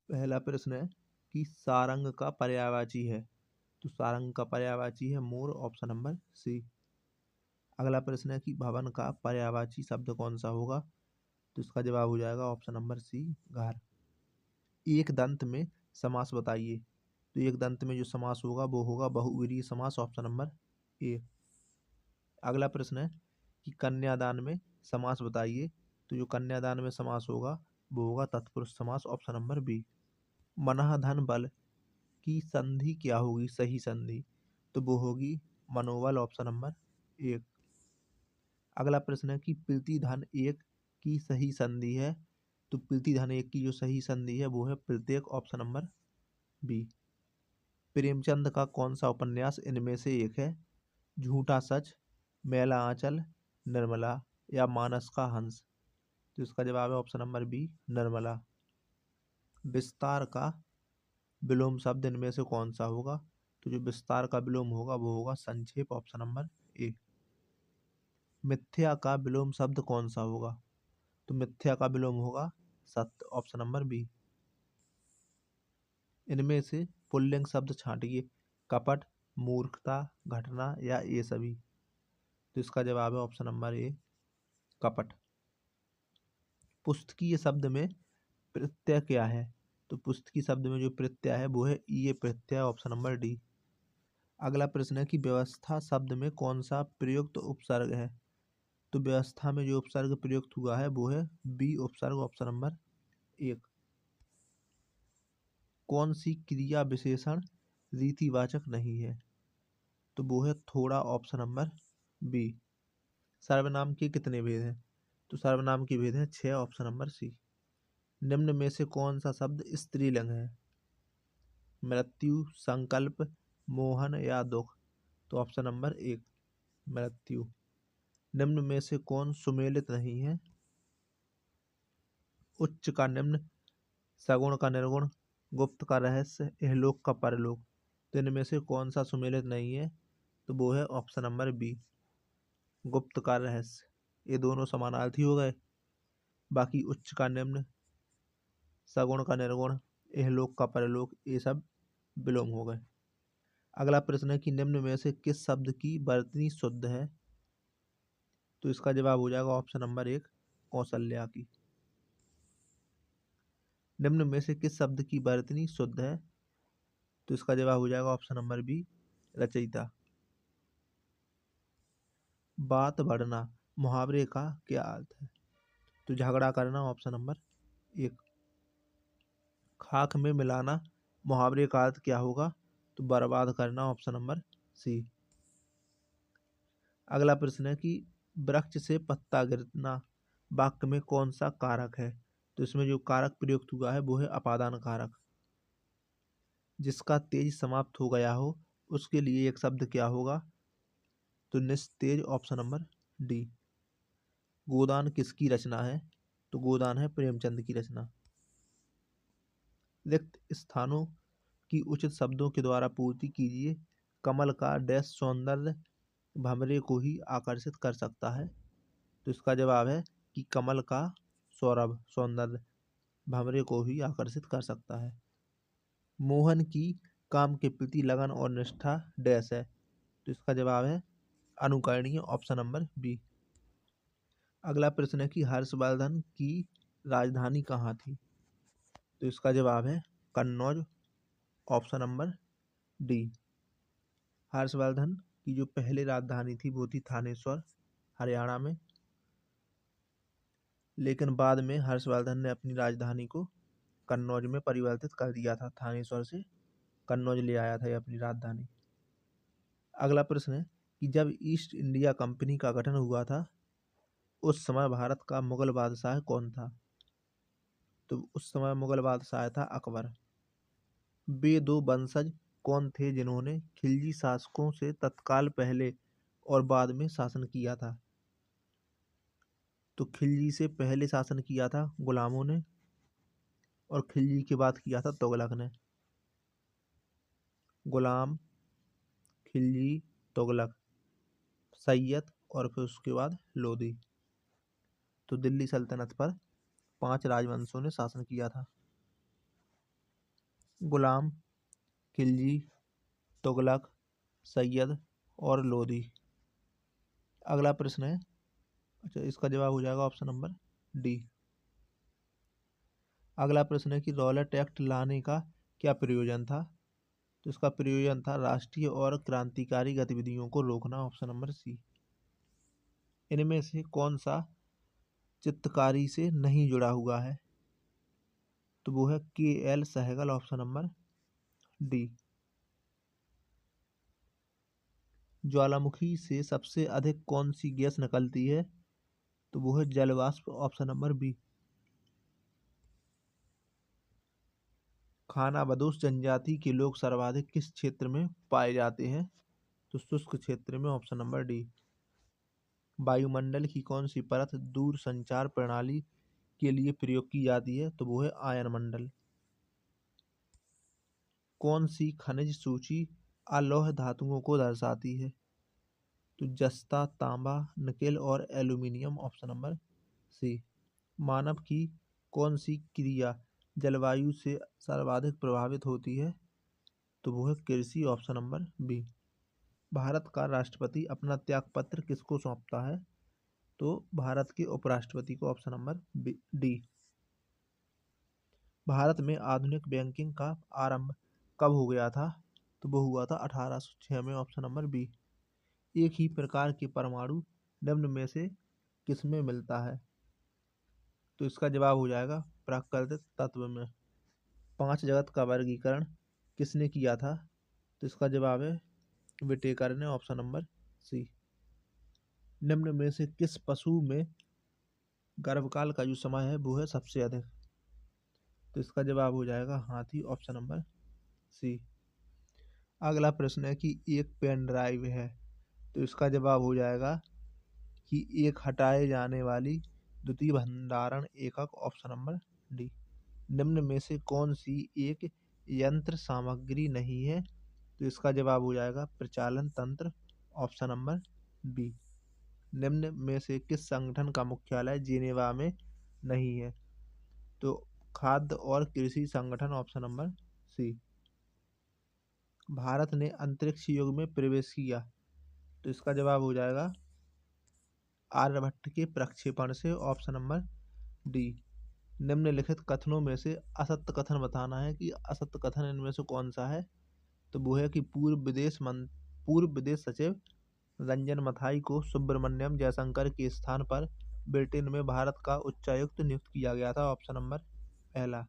पहला प्रश्न है कि सारंग का पर्यायवाची है, तो सारंग का पर्यायवाची है मोर, ऑप्शन नंबर सी। अगला प्रश्न है कि भवन का पर्यायवाची शब्द कौन सा होगा, तो इसका जवाब हो जाएगा ऑप्शन नंबर सी, घर। एक दंत में समास बताइए, तो एक दंत में जो समास होगा वो होगा बहुव्रीहि समास, ऑप्शन नंबर ए। अगला प्रश्न है कि कन्यादान में समास बताइए, तो जो कन्यादान में समास होगा वो होगा तत्पुरुष समास, ऑप्शन नंबर बी। मनः धन बल की संधि क्या होगी, सही संधि, तो वो होगी मनोबल, ऑप्शन नंबर एक। अगला प्रश्न है कि प्रीति धन एक की सही संधि है, तो प्रीति धन एक की जो सही संधि है वो है प्रत्येक, ऑप्शन नंबर बी। प्रेमचंद का कौन सा उपन्यास इनमें से एक है, झूठा सच, मैला आंचल, निर्मला या मानस का हंस, तो इसका जवाब है ऑप्शन नंबर बी, निर्मला। विस्तार का विलोम शब्द इनमें से कौन सा होगा, तो जो विस्तार का विलोम होगा वो होगा संक्षेप, ऑप्शन नंबर ए। मिथ्या का विलोम शब्द कौन सा होगा, तो मिथ्या का विलोम होगा सत्य, ऑप्शन नंबर बी। इनमें से पुल्लिंग शब्द छांटिए, कपट, मूर्खता, घटना या ये सभी, तो इसका जवाब है ऑप्शन नंबर ए, कपट। पुस्तकीय शब्द में प्रत्यय क्या है, तो पुस्तकीय शब्द में जो प्रत्यय है वो है ये प्रत्यय, ऑप्शन नंबर डी। अगला प्रश्न है कि व्यवस्था शब्द में कौन सा प्रयुक्त उपसर्ग है, तो व्यवस्था में जो उपसर्ग प्रयुक्त हुआ है वो है बी उपसर्ग, ऑप्शन नंबर एक। कौन सी क्रिया विशेषण रीतिवाचक नहीं है, तो वो है थोड़ा, ऑप्शन नंबर बी। सर्वनाम के कितने भेद हैं, तो सर्वनाम के भेद हैं 6, ऑप्शन नंबर सी। निम्न में से कौन सा शब्द स्त्रीलिंग है, मृत्यु, संकल्प, मोहन या दुख, तो ऑप्शन नंबर एक, मृत्यु। निम्न में से कौन सुमेलित नहीं है, उच्च का निम्न, सगुण का निर्गुण, गुप्त का रहस्य, इहलोक का परलोक, तो इनमें से कौन सा सुमेलित नहीं है, तो वो है ऑप्शन नंबर बी, गुप्त का रहस्य। ये दोनों समानार्थी हो गए। बाकी उच्च का निम्न, सगुण का निर्गुण, इहलोक का परलोक, ये सब विलोम हो गए। अगला प्रश्न है कि निम्न में से किस शब्द की वर्तनी शुद्ध है, तो इसका जवाब हो जाएगा ऑप्शन नंबर एक, कौशल्या की। निम्न में से किस शब्द की वर्तनी शुद्ध है, तो इसका जवाब हो जाएगा ऑप्शन नंबर बी, रचयिता। बात बढ़ना मुहावरे का क्या अर्थ है, तो झगड़ा करना, ऑप्शन नंबर एक। खाक में मिलाना मुहावरे का अर्थ क्या होगा, तो बर्बाद करना, ऑप्शन नंबर सी। अगला प्रश्न है कि वृक्ष से पत्ता गिरना वाक्य में कौन सा कारक है, तो इसमें जो कारक प्रयुक्त हुआ है वो है अपादान कारक। जिसका तेज समाप्त हो गया हो उसके लिए एक शब्द क्या होगा, तो निस्तेज, ऑप्शन नंबर डी। गोदान किसकी रचना है, तो गोदान है प्रेमचंद की रचना। रिक्त स्थानों की उचित शब्दों के द्वारा पूर्ति कीजिए। कमल का डैश सौंदर्य भंवरे को ही आकर्षित कर सकता है, तो इसका जवाब है कि कमल का सौरभ, सौंदर्य भंवरे को ही आकर्षित कर सकता है। मोहन की काम के प्रति लगन और निष्ठा डैश है, तो इसका जवाब है अनुकरणीय, ऑप्शन नंबर बी। अगला प्रश्न है कि हर्षवर्धन की राजधानी कहाँ थी, तो इसका जवाब है Kannauj, option number D. Harshvardhan की जो पहले राजधानी थी वो थी थानेश्वर, हरियाणा में, लेकिन बाद में हर्षवर्धन ने अपनी राजधानी को कन्नौज में परिवर्तित कर दिया था, थानेश्वर से कन्नौज ले आया था ये अपनी राजधानी। अगला प्रश्न है कि जब ईस्ट इंडिया कंपनी का गठन हुआ था उस समय भारत का मुगल बादशाह कौन था, तो उस समय मुगल बादशाह था अकबर। वे दो वंशज कौन थे जिन्होंने खिलजी शासकों से तत्काल पहले और बाद में शासन किया था, तो खिलजी से पहले शासन किया था गुलामों ने और खिलजी के बाद किया था तुगलक ने। गुलाम, खिलजी, तुगलक, सैयद और फिर उसके बाद लोधी। तो दिल्ली सल्तनत पर 5 राजवंशों ने शासन किया था। गुलाम, खिलजी, तुगलक, सैयद और लोधी। अगला प्रश्न है, अच्छा इसका जवाब हो जाएगा ऑप्शन नंबर डी। अगला प्रश्न है कि रॉलेट एक्ट लाने का क्या प्रयोजन था? तो इसका प्रयोजन था राष्ट्रीय और क्रांतिकारी गतिविधियों को रोकना, ऑप्शन नंबर सी। इनमें से कौन सा चित्रकारी से नहीं जुड़ा हुआ है? तो वो है K L Saigal, option number D. ज्वालामुखी से सबसे अधिक कौन सी गैस निकलती है? तो वो है जल वाष्प, ऑप्शन नंबर बी। खानाबदोश जनजाति के लोग सर्वाधिक किस क्षेत्र में पाए जाते हैं? तो शुष्क क्षेत्र में, ऑप्शन नंबर डी। वायुमंडल की कौन सी परत दूर संचार प्रणाली के लिए प्रयोग की जाती है? तो वो है आयन मंडल। कौन सी खनिज सूची अलौह धातुओं को दर्शाती है? तो जस्ता, तांबा, निकेल और एल्यूमिनियम, ऑप्शन नंबर सी। मानव की कौन सी क्रिया जलवायु से सर्वाधिक प्रभावित होती है? तो वो है कृषि, ऑप्शन नंबर बी। भारत का राष्ट्रपति अपना त्यागपत्र किसको सौंपता है? तो भारत के उपराष्ट्रपति को, ऑप्शन नंबर डी। भारत में आधुनिक बैंकिंग का आरंभ कब हो गया था? तो वो हुआ था 1806 में, ऑप्शन नंबर बी। एक ही प्रकार के परमाणु निम्न में से किसमें मिलता है? तो इसका जवाब हो जाएगा प्राकृतिक तत्व में। पांच जगत का वर्गीकरण किसने किया था? तो इसका जवाब है विटेकर ने, ऑप्शन नंबर सी। निम्न में से किस पशु में गर्भकाल का जो समय है वो है सबसे अधिक? तो इसका जवाब हो जाएगा हाथी, ऑप्शन नंबर सी। अगला प्रश्न है कि एक पेन ड्राइव है, तो इसका जवाब हो जाएगा कि एक हटाए जाने वाली द्वितीय भंडारण एकक, ऑप्शन नंबर डी। निम्न में से कौन सी एक यंत्र सामग्री नहीं है? तो इसका जवाब हो जाएगा प्रचालन तंत्र, ऑप्शन नंबर बी। निम्न में से किस संगठन का मुख्यालय जिनेवा में नहीं है? तो खाद्य और कृषि संगठन, ऑप्शन नंबर सी। भारत ने अंतरिक्ष युग में प्रवेश किया, तो इसका जवाब हो जाएगा आर्यभट्ट के प्रक्षेपण से, ऑप्शन नंबर डी। निम्नलिखित कथनों में से असत्य कथन बताना है कि असत्य कथन इनमें से कौन सा है? तो वो है कि पूर्व विदेश सचिव रंजन मथाई को सुब्रमण्यम जयशंकर के स्थान पर ब्रिटेन में भारत का उच्चायुक्त नियुक्त किया गया था, ऑप्शन नंबर पहला।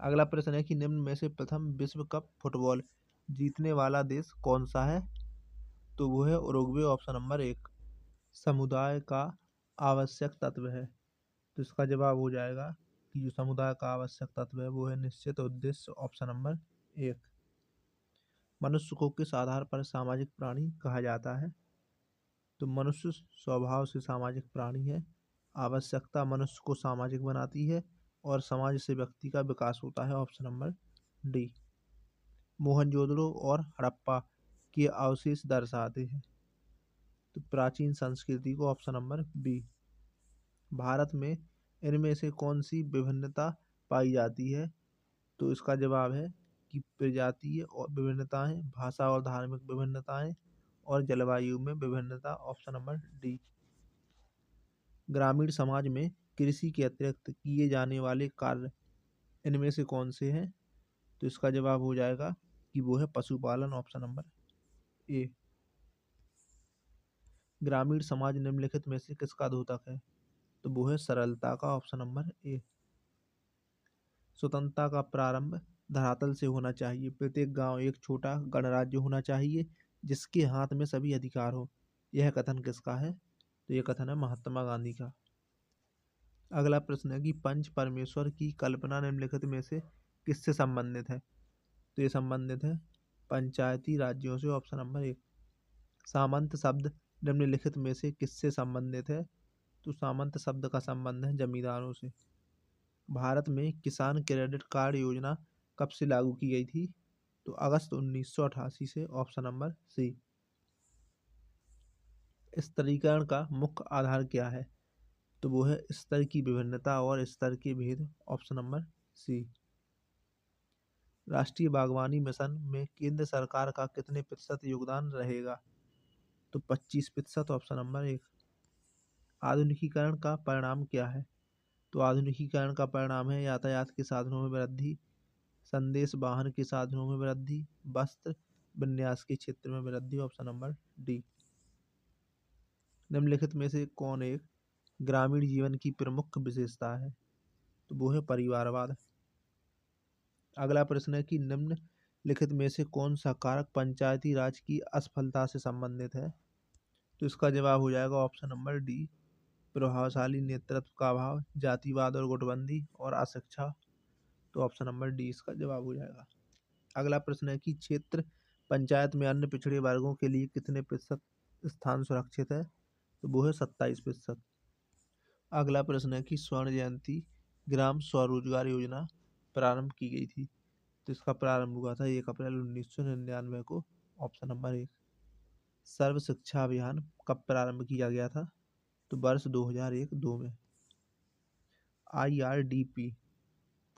अगला प्रश्न है कि निम्न में से प्रथम विश्व कप फुटबॉल जीतने वाला देश कौन सा है? तो वो है उरुग्वे, ऑप्शन नंबर एक। समुदाय का आवश्यक तत्व है, तो इसका जवाब हो जाएगा कि जो समुदाय का आवश्यक तत्व है वो है निश्चित उद्देश्य, ऑप्शन नंबर एक। मनुष्य को किस आधार पर सामाजिक प्राणी कहा जाता है? तो मनुष्य स्वभाव से सामाजिक प्राणी है। आवश्यकता मनुष्य को सामाजिक बनाती है और समाज से व्यक्ति का विकास होता है, ऑप्शन नंबर डी। मोहनजोदड़ो और हड़प्पा के अवशेष दर्शाते हैं, तो प्राचीन संस्कृति को, ऑप्शन नंबर बी। भारत में इनमें से कौन सी विभिन्नता पाई जाती है? तो इसका जवाब है कि प्रजातीय और विभिन्नताएं, भाषा और धार्मिक विभिन्नताएं और जलवायु में विभिन्नता, ऑप्शन नंबर डी। ग्रामीण समाज में कृषि के अतिरिक्त किए जाने वाले कार्य इनमें से कौन से हैं? तो इसका जवाब हो जाएगा कि वो है पशुपालन, ऑप्शन नंबर ए। ग्रामीण समाज निम्नलिखित में से किसका द्योतक है? तो वो है सरलता का, ऑप्शन नंबर ए। स्वतंत्रता का प्रारंभ धरातल से होना चाहिए। प्रत्येक गांव एक छोटा गणराज्य होना चाहिए जिसके हाथ में सभी अधिकार हो। यह कथन किसका है? तो यह कथन है महात्मा गांधी का। अगला प्रश्न है कि पंच परमेश्वर की कल्पना निम्नलिखित में से किससे संबंधित है? तो ये संबंधित है पंचायती राज्यों से, ऑप्शन नंबर एक। सामंत शब्द निम्नलिखित में से किससे संबंधित है? तो सामंत शब्द का संबंध है जमींदारों से। भारत में किसान क्रेडिट कार्ड योजना कब से लागू की गई थी? तो अगस्त 1988 से, ऑप्शन नंबर सी। स्तरीकरण का मुख्य आधार क्या है? तो वो है स्तर की विभिन्नता और स्तर के भेद, ऑप्शन नंबर सी। राष्ट्रीय बागवानी मिशन में केंद्र सरकार का कितने प्रतिशत योगदान रहेगा? तो 25%, ऑप्शन नंबर 1। आधुनिकीकरण का परिणाम क्या है? तो आधुनिकीकरण का परिणाम है यातायात के साधनों में वृद्धि, संदेश वाहन के साधनों में वृद्धि, वस्त्र विन्यास के क्षेत्र में वृद्धि, ऑप्शन नंबर डी। निम्नलिखित में से कौन एक ग्रामीण जीवन की प्रमुख विशेषता है? तो वो है परिवारवाद। अगला प्रश्न है कि निम्नलिखित में से कौन सा कारक पंचायती राज की असफलता से संबंधित है? तो इसका जवाब हो जाएगा ऑप्शन नंबर डी, प्रभावशाली नेतृत्व का अभाव, जातिवाद और गुटबंदी और अशिक्षा। तो ऑप्शन नंबर डी इसका जवाब हो जाएगा। अगला प्रश्न है कि क्षेत्र पंचायत में अन्य पिछड़े वर्गों के लिए कितने प्रतिशत स्थान सुरक्षित है? तो वो है 27%। अगला प्रश्न है कि स्वर्ण जयंती ग्राम स्वरोजगार योजना प्रारंभ की गई थी, तो इसका प्रारंभ हुआ था 1 अप्रैल 1999 को, ऑप्शन नंबर 1। सर्व शिक्षा अभियान कब प्रारंभ किया गया था? तो वर्ष 2001-2 में। IRDP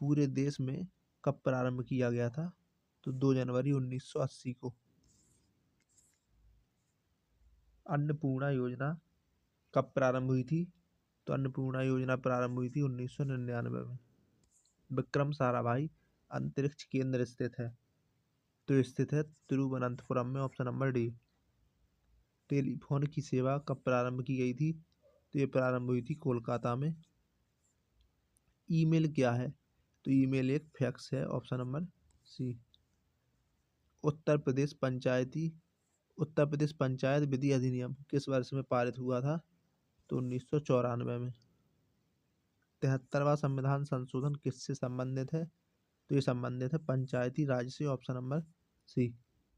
पूरे देश में कब प्रारंभ किया गया था? तो 2 जनवरी 1980 को। अन्नपूर्णा योजना कब प्रारंभ हुई थी? तो अन्नपूर्णा योजना प्रारंभ हुई थी 1999 में। विक्रम साराभाई अंतरिक्ष केंद्र स्थित है, तो स्थित है तिरुवनंतपुरम में, ऑप्शन नंबर डी। टेलीफोन की सेवा कब प्रारंभ की गई थी? तो ये प्रारंभ हुई थी कोलकाता में। ईमेल क्या है? तो ईमेल एक फैक्स है, option number C. Uttar Pradesh panchayat विधि अधिनियम किस वर्ष में पारित हुआ था? तो 1994 में। 73वां संविधान संशोधन किससे संबंधित है? तो ये संबंधित है पंचायती राज से, ऑप्शन नंबर सी।